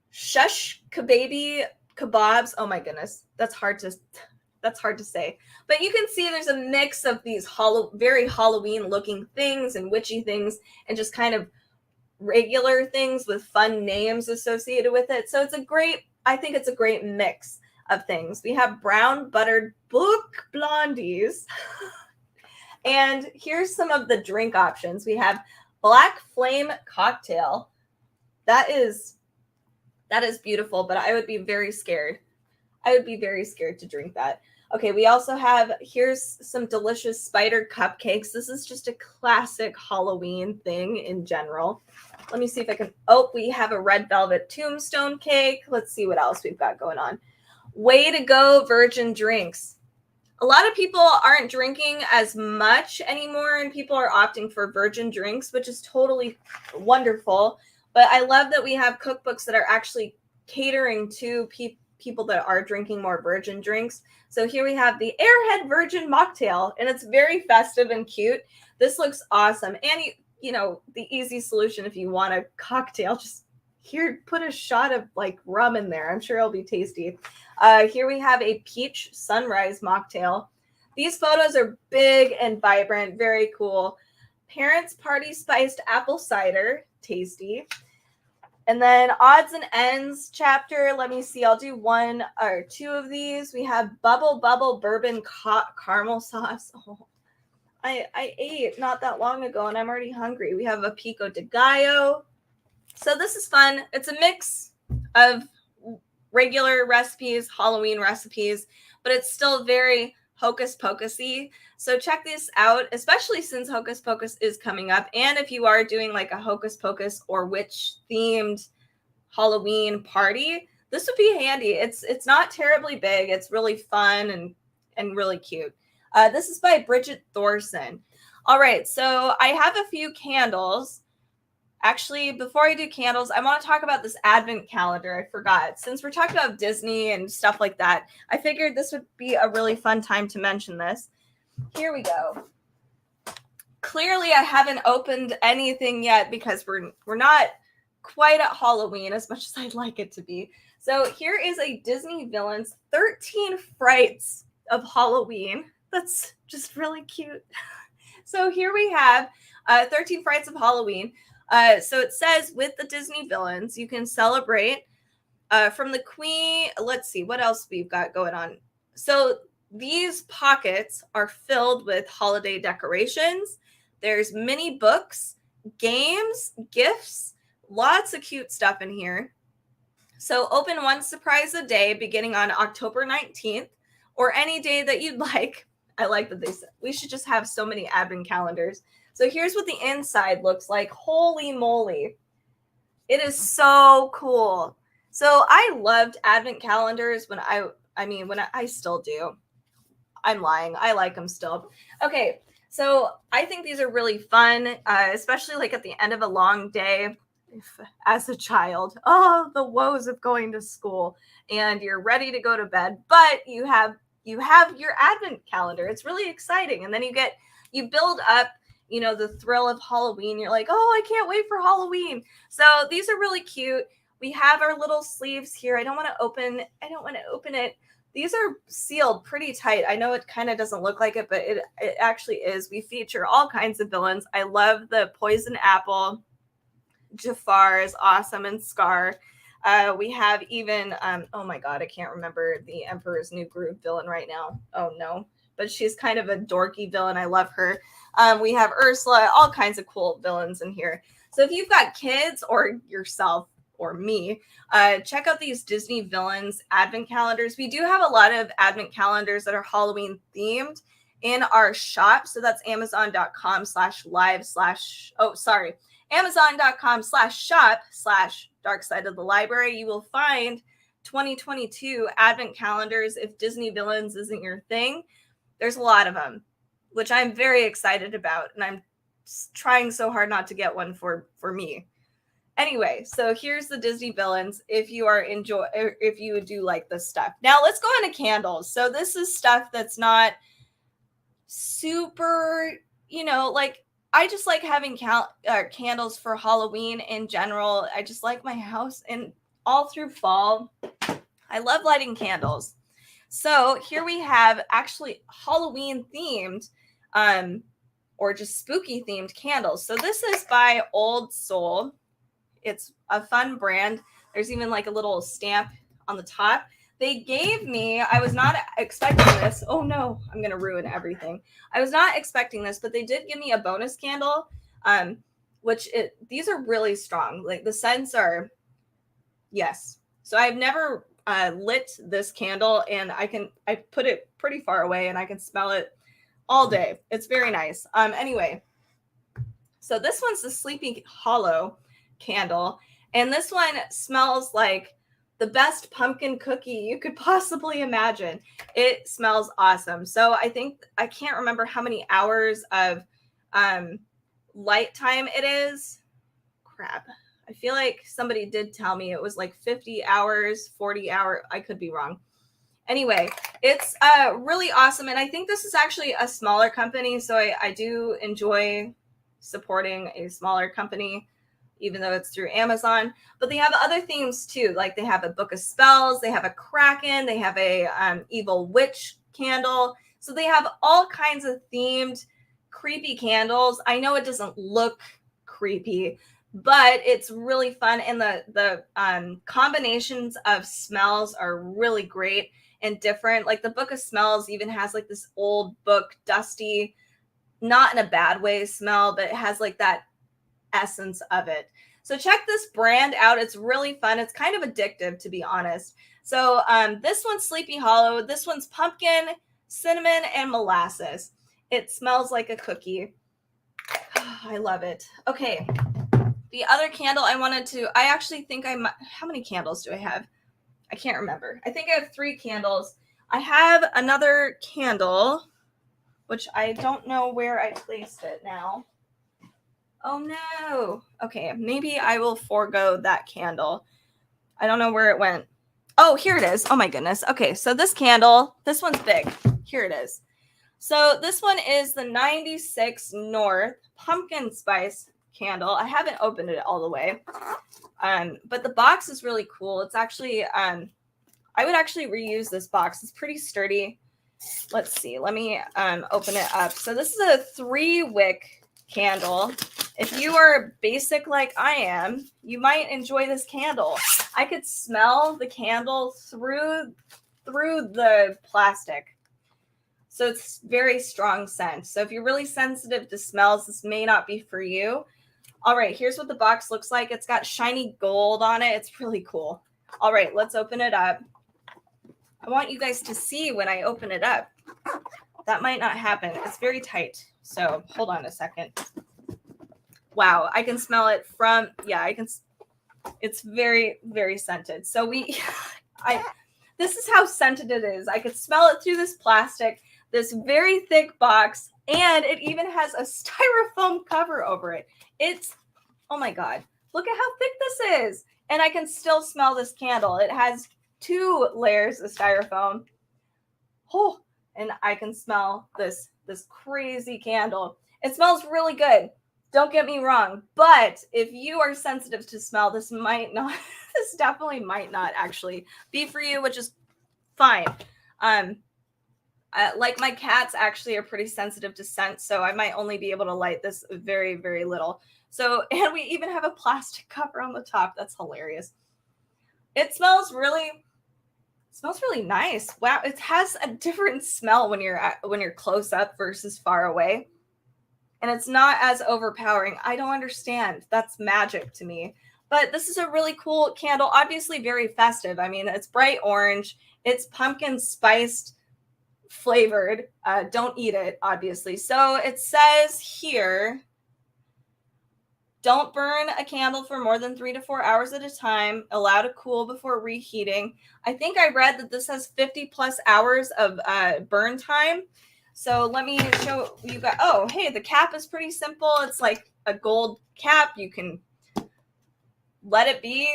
Shush kababy kebabs. Oh my goodness, that's hard to say. But you can see there's a mix of these very Halloween looking things and witchy things and just kind of regular things with fun names associated with it. So I think it's a great mix of things. We have brown buttered book blondies. And here's some of the drink options. We have black flame cocktail. That is beautiful, but I would be very scared. I would be very scared to drink that. Okay, we also have, here's some delicious spider cupcakes. This is just a classic Halloween thing in general. Let me see if I can, oh, we have a red velvet tombstone cake. Let's see what else we've got going on. Way to go, virgin drinks. A lot of people aren't drinking as much anymore, and people are opting for virgin drinks, which is totally wonderful. But I love that we have cookbooks that are actually catering to people that are drinking more virgin drinks. So here we have the Airhead Virgin Mocktail, and it's very festive and cute. This looks awesome. And you know, the easy solution if you want a cocktail, just here, put a shot of like rum in there. I'm sure it'll be tasty. Here we have a peach sunrise mocktail. These photos are big and vibrant, very cool. Parents Party Spiced Apple Cider, tasty. And then odds and ends chapter. Let me see. I'll do one or two of these. We have Bubble Bubble Bourbon Caramel Sauce. Oh, I ate not that long ago and I'm already hungry. We have a Pico de Gallo. So this is fun. It's a mix of regular recipes, Halloween recipes, but it's still very Hocus Pocus-y. So check this out, especially since Hocus Pocus is coming up. And if you are doing like a Hocus Pocus or witch themed Halloween party, this would be handy. It's not terribly big. It's really fun and really cute. This is by Bridget Thorson. All right, so I have a few candles. Actually, before I do candles, I want to talk about this advent calendar. I forgot. Since we're talking about Disney and stuff like that, I figured this would be a really fun time to mention this. Here we go. Clearly, I haven't opened anything yet because we're not quite at Halloween as much as I'd like it to be. So here is a Disney Villains 13 Frights of Halloween. That's just really cute. So here we have 13 Frights of Halloween. So it says, with the Disney Villains, you can celebrate from the Queen. Let's see what else we've got going on. So these pockets are filled with holiday decorations. There's mini books, games, gifts, lots of cute stuff in here. So open one surprise a day beginning on October 19th or any day that you'd like. I like that they said we should just have so many advent calendars. So here's what the inside looks like. Holy moly. It is so cool. So I loved advent calendars when I still do. I'm lying. I like them still. Okay. So I think these are really fun, especially like at the end of a long day. As a child, oh, the woes of going to school and you're ready to go to bed, but you have your advent calendar. It's really exciting. And then you build up, you know, the thrill of Halloween. You're like, oh, I can't wait for Halloween. So these are really cute. We have our little sleeves here. I don't want to open it. These are sealed pretty tight. I know it kind of doesn't look like it, but it actually is. We feature all kinds of villains. I love the poison apple. Jafar is awesome, and Scar. We have even, oh my God, I can't remember the Emperor's New Groove villain right now. Oh no, but she's kind of a dorky villain. I love her. We have Ursula, all kinds of cool villains in here. So if you've got kids or yourself or me, check out these Disney Villains advent calendars. We do have a lot of advent calendars that are Halloween themed in our shop. So that's Amazon.com/shop/Dark Side of the Library. You will find 2022 advent calendars. If Disney Villains isn't your thing, there's a lot of them, which I'm very excited about. And I'm trying so hard not to get one for me. Anyway, so here's the Disney Villains if you do like this stuff. Now let's go into candles. So this is stuff that's not super, like, I just like having candles for Halloween in general. I just like my house, and all through fall, I love lighting candles. So here we have actually Halloween themed, or just spooky themed candles. So this is by Old Soul. It's a fun brand. There's even like a little stamp on the top. They gave me, I was not expecting this. Oh no, I'm going to ruin everything. I was not expecting this, but they did give me a bonus candle, these are really strong. Like the scents are, yes. So I've never lit this candle, and I put it pretty far away and I can smell it all day. It's very nice. Anyway, so this one's the Sleepy Hollow candle, and this one smells like the best pumpkin cookie you could possibly imagine. It smells awesome. So I can't remember how many hours of light time it is. Crap. I feel like somebody did tell me it was like 50 hours, 40 hours. I could be wrong. Anyway, it's really awesome. And I think this is actually a smaller company. So I do enjoy supporting a smaller company, even though it's through Amazon. But they have other themes too. Like they have a book of spells. They have a Kraken. They have a evil witch candle. So they have all kinds of themed creepy candles. I know it doesn't look creepy, but it's really fun. And the combinations of smells are really great and different. Like the book of smells even has like this old book, dusty, not in a bad way smell, but it has like that essence of it. So check this brand out. It's really fun. It's kind of addictive, to be honest. So this one's Sleepy Hollow. This one's pumpkin, cinnamon, and molasses. It smells like a cookie. I love it. Okay. The other candle I actually think how many candles do I have? I can't remember. I think I have 3 candles. I have another candle, which I don't know where I placed it now. Oh no. Okay, maybe I will forego that candle. I don't know where it went. Oh, here it is. Oh my goodness. Okay, so this candle, this one's big. Here it is. So this one is the 96 North Pumpkin Spice candle. I haven't opened it all the way. But the box is really cool. It's actually, I would actually reuse this box. It's pretty sturdy. Let's see. Let me open it up. So this is a 3-wick candle. If you are basic like I am, you might enjoy this candle. I could smell the candle through the plastic. So it's very strong scent. So if you're really sensitive to smells, this may not be for you. All right, here's what the box looks like. It's got shiny gold on it. It's really cool. All right, let's open it up. I want you guys to see when I open it up. That might not happen. It's very tight. So hold on a second. Wow, I can smell it from, it's very, very scented. So this is how scented it is. I could smell it through this plastic, this very thick box, and it even has a styrofoam cover over it. Oh my God, look at how thick this is. And I can still smell this candle. It has 2 layers of styrofoam. Oh, and I can smell this crazy candle. It smells really good. Don't get me wrong, but if you are sensitive to smell, this definitely might not actually be for you, which is fine. Like my cats actually are pretty sensitive to scent, so I might only be able to light this very, very little. So, and we even have a plastic cover on the top. That's hilarious. It smells really nice. Wow, it has a different smell when you're close up versus far away. And it's not as overpowering. I don't understand. That's magic to me. But this is a really cool candle, obviously very festive. I mean, it's bright orange. It's pumpkin spiced flavored. Don't eat it, obviously. So it says here, don't burn a candle for more than 3 to 4 hours at a time. Allow to cool before reheating. I think I read that this has 50 plus hours of burn time. So let me show you guys. Oh, hey, the cap is pretty simple. It's like a gold cap. You can let it be,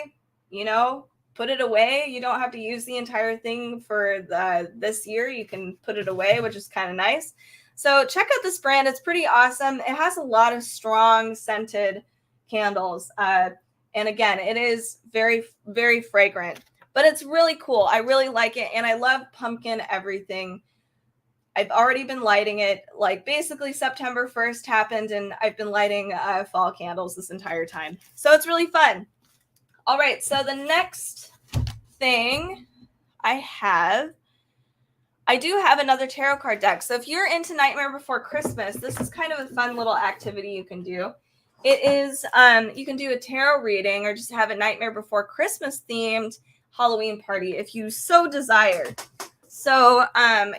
put it away. You don't have to use the entire thing for this year. You can put it away, which is kind of nice. So check out this brand. It's pretty awesome. It has a lot of strong scented candles. And again, it is very, very fragrant, but it's really cool. I really like it. And I love pumpkin everything. I've already been lighting it, like basically September 1st happened, and I've been lighting fall candles this entire time. So it's really fun. All right, so the next thing I do have another tarot card deck. So if you're into Nightmare Before Christmas, this is kind of a fun little activity you can do. It is, you can do a tarot reading or just have a Nightmare Before Christmas themed Halloween party if you so desire. So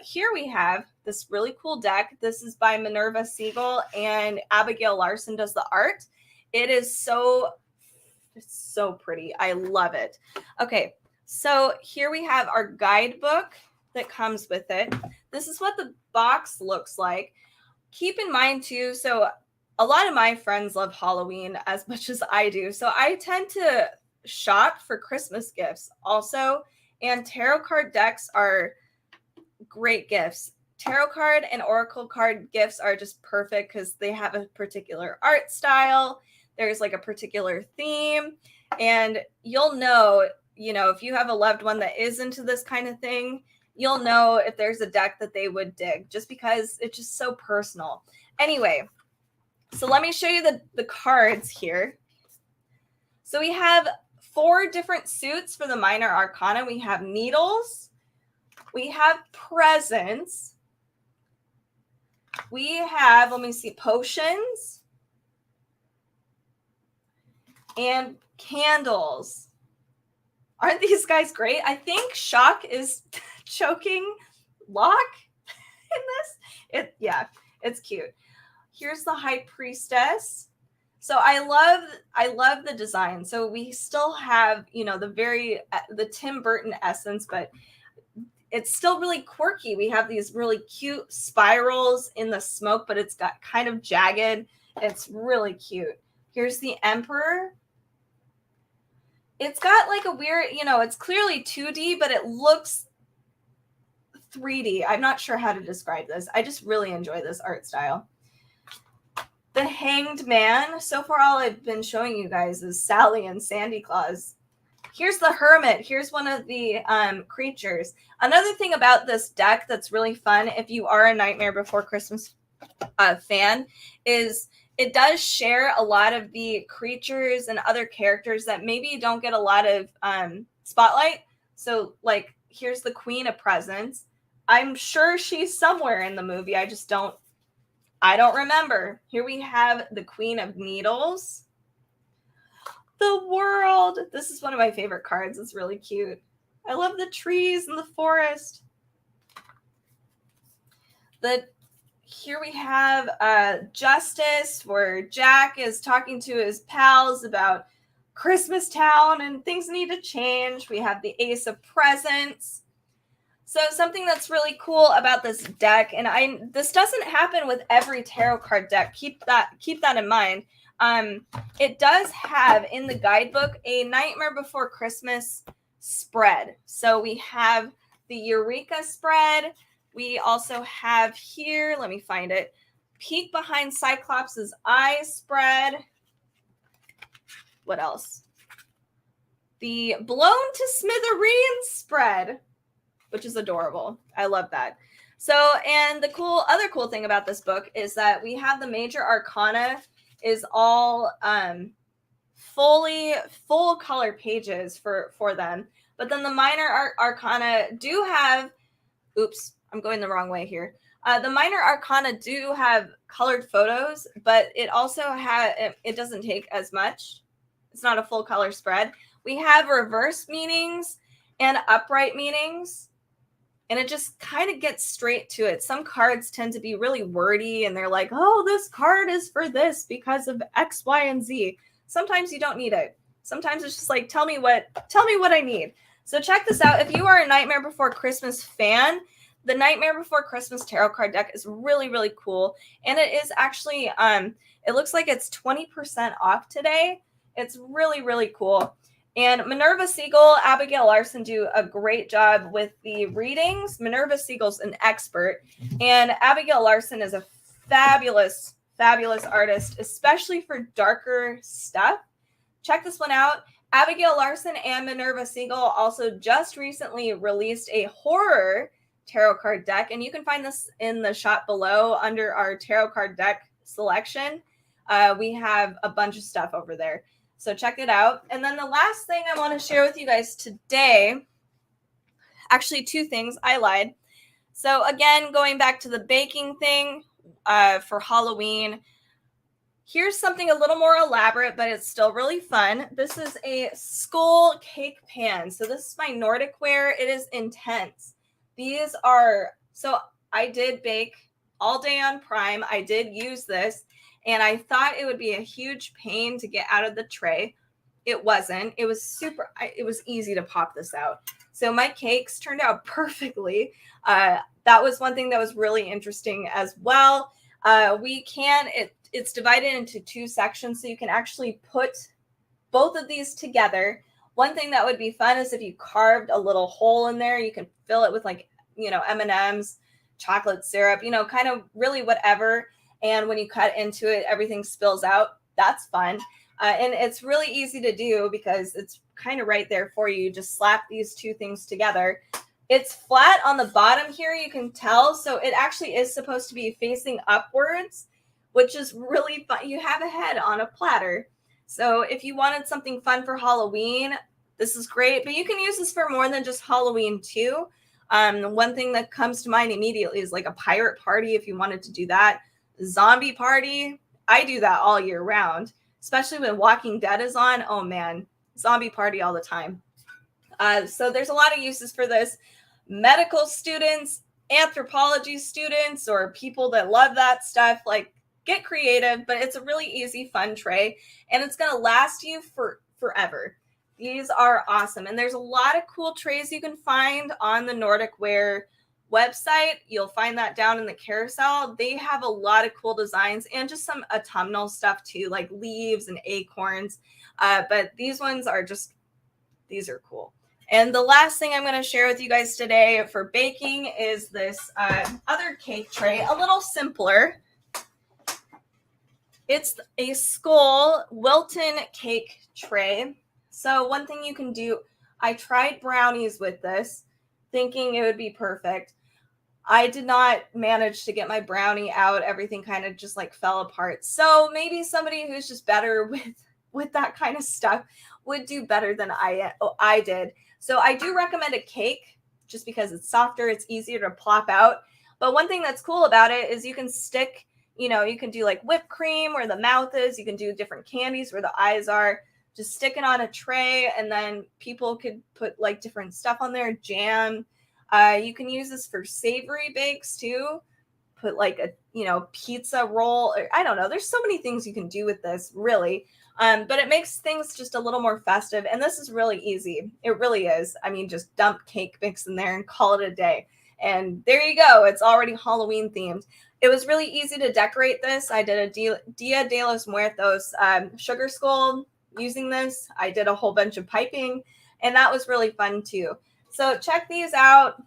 here we have this really cool deck. This is by Minerva Siegel, and Abigail Larson does the art. It is so pretty. I love it. Okay, so here we have our guidebook that comes with it. This is what the box looks like. Keep in mind too, so a lot of my friends love Halloween as much as I do. So I tend to shop for Christmas gifts also, and tarot card decks are great gifts. Tarot card and oracle card gifts are just perfect because they have a particular art style. There's like a particular theme, and you'll know, if you have a loved one that is into this kind of thing, you'll know if there's a deck that they would dig just because it's just so personal. Anyway, so let me show you the cards here. So we have 4 different suits for the minor arcana. We have needles, we have presents, we have, let me see, potions, and candles. Aren't these guys great? I think Shock is choking Locke in this. It's cute. Here's the High Priestess. So I love the design. So we still have, the Tim Burton essence, but it's still really quirky. We have these really cute spirals in the smoke, but it's got kind of jagged. It's really cute. Here's the Emperor. It's got like a weird, it's clearly 2D, but it looks 3D. I'm not sure how to describe this. I just really enjoy this art style. The Hanged Man. So far, all I've been showing you guys is Sally and Sandy Claus. Here's the Hermit. Here's one of the creatures. Another thing about this deck that's really fun, if you are a Nightmare Before Christmas fan, is it does share a lot of the creatures and other characters that maybe don't get a lot of spotlight. So, like, here's the Queen of Presents. I'm sure she's somewhere in the movie. I don't remember. Here we have the Queen of Needles. The World. This is one of my favorite cards. It's really cute. I love the trees and the forest. Here we have Justice, where Jack is talking to his pals about Christmas Town and things need to change. We have the Ace of Presents. So something that's really cool about this deck, and this doesn't happen with every tarot card deck. Keep that in mind. It does have in the guidebook a Nightmare Before Christmas spread. So we have the Eureka spread. We also have here, let me find it, Peek Behind Cyclops' Eye spread. What else? The Blown to Smithereens spread, which is adorable. I love that. So, and the other cool thing about this book is that we have the major arcana is all full color pages for them. But then the minor arcana do have, oops, I'm going the wrong way here. The minor arcana do have colored photos, but it also it doesn't take as much. It's not a full color spread. We have reverse meanings and upright meanings, and it just kind of gets straight to it. Some cards tend to be really wordy, and they're like, oh, this card is for this because of X, Y, and Z. Sometimes you don't need it. Sometimes it's just like, tell me what I need. So check this out. If you are a Nightmare Before Christmas fan, the Nightmare Before Christmas tarot card deck is really, really cool. And it is actually, it looks like it's 20% off today. It's really, really cool. And Minerva Siegel, Abigail Larson do a great job with the readings. Minerva Siegel's an expert, and Abigail Larson is a fabulous, fabulous artist, especially for darker stuff. Check this one out. Abigail Larson and Minerva Siegel also just recently released a horror tarot card deck, and you can find this in the shop below under our tarot card deck selection. We have a bunch of stuff over there. So check it out. And then the last thing I want to share with you guys today, actually 2 things, I lied. So again, going back to the baking thing for Halloween, Here's something a little more elaborate, but it's still really fun. This is a skull cake pan. So this is my Nordic ware. It is intense. These are, so I did bake all day on Prime. I did use this, and I thought it would be a huge pain to get out of the tray. It wasn't. It was it was easy to pop this out. So my cakes turned out perfectly. That was one thing that was really interesting as well. It's divided into two sections, so you can actually put both of these together. One thing that would be fun is if you carved a little hole in there, you can fill it with like, M&Ms, chocolate syrup, kind of really whatever. And when you cut into it, everything spills out. That's fun. And it's really easy to do because it's kind of right there for you. You just slap these two things together. It's flat on the bottom here, you can tell. So it actually is supposed to be facing upwards, which is really fun. You have a head on a platter. So if you wanted something fun for Halloween, this is great. But you can use this for more than just Halloween too. One thing that comes to mind immediately is like a pirate party if you wanted to do that. Zombie party. I do that all year round, especially when Walking Dead is on. Oh man, zombie party all the time. So there's a lot of uses for this. Medical students, anthropology students, or people that love that stuff, like, get creative, but it's a really easy, fun tray, and it's going to last you for forever. These are awesome, and there's a lot of cool trays you can find on the Nordic Ware website. You'll find that down in the carousel. They have a lot of cool designs and just some autumnal stuff too, like leaves and acorns. But these ones are these are cool. And the last thing I'm going to share with you guys today for baking is this other cake tray, a little simpler. It's a skull Wilton cake tray. So one thing you can do, I tried brownies with this, thinking it would be perfect. I did not manage to get my brownie out. Everything kind of just like fell apart. So maybe somebody who's just better with that kind of stuff would do better than I did. So I do recommend a cake just because it's softer, it's easier to plop out. But one thing that's cool about it is you can stick, you can do like whipped cream where the mouth is. You can do different candies where the eyes are. Just stick it on a tray, and then people could put like different stuff on there, jam. You can use this for savory bakes too. Put like a, pizza roll. Or, I don't know. There's so many things you can do with this, really. But it makes things just a little more festive. And this is really easy. It really is. I mean, just dump cake mix in there and call it a day. And there you go. It's already Halloween themed. It was really easy to decorate this. I did a Dia de los Muertos sugar skull using this. I did a whole bunch of piping, and that was really fun too. So check these out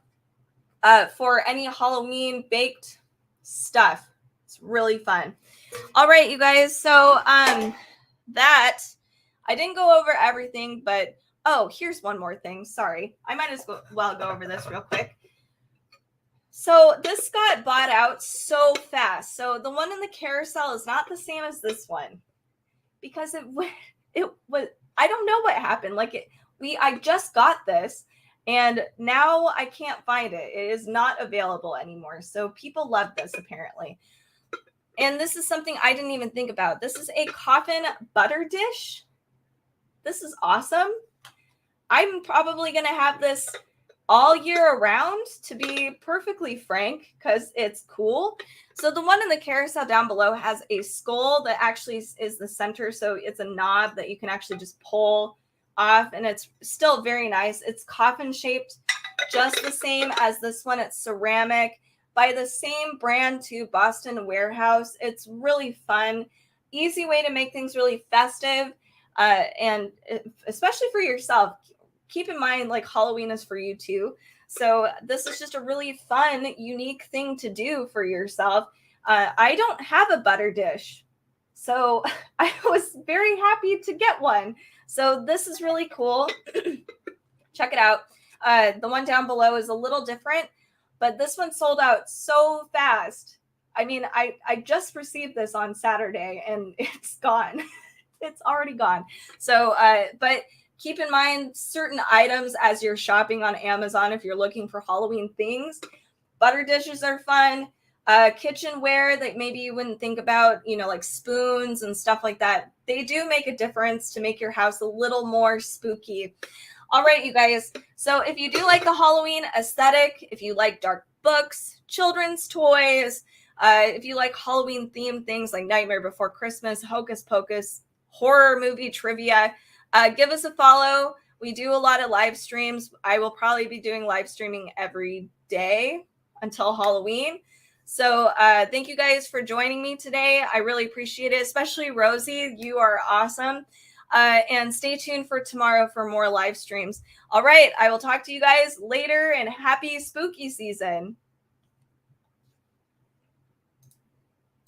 for any Halloween baked stuff. It's really fun. All right, you guys. So that I didn't go over everything, but here's one more thing. Sorry, I might as well go over this real quick. So this got bought out so fast. So the one in the carousel is not the same as this one because it was, I don't know what happened. I just got this and now I can't find it. It is not available anymore. So people love this apparently. And this is something I didn't even think about. This is a coffin butter dish. This is awesome. I'm probably going to have this all year around, to be perfectly frank, because it's cool. So the one in the carousel down below has a skull that actually is the center. So it's a knob that you can actually just pull off, and it's still very nice. It's coffin shaped, just the same as this one. It's ceramic by the same brand too, Boston Warehouse. It's really fun, easy way to make things really festive, and especially for yourself. Keep in mind, like, Halloween is for you too. So this is just a really fun, unique thing to do for yourself. I don't have a butter dish, so I was very happy to get one. So this is really cool. Check it out. The one down below is a little different, but this one sold out so fast. I mean, I just received this on Saturday and it's gone. It's already gone. So, but keep in mind certain items as you're shopping on Amazon if you're looking for Halloween things. Butter dishes are fun. kitchenware that maybe you wouldn't think about, like spoons and stuff like that. They do make a difference to make your house a little more spooky. All right, you guys. So if you do like the Halloween aesthetic, if you like dark books, children's toys, if you like Halloween themed things like Nightmare Before Christmas, Hocus Pocus, horror movie trivia, give us a follow. We do a lot of live streams. I will probably be doing live streaming every day until Halloween. So thank you guys for joining me today. I really appreciate it, especially Rosie. You are awesome. And stay tuned for tomorrow for more live streams. All right, I will talk to you guys later, and happy spooky season.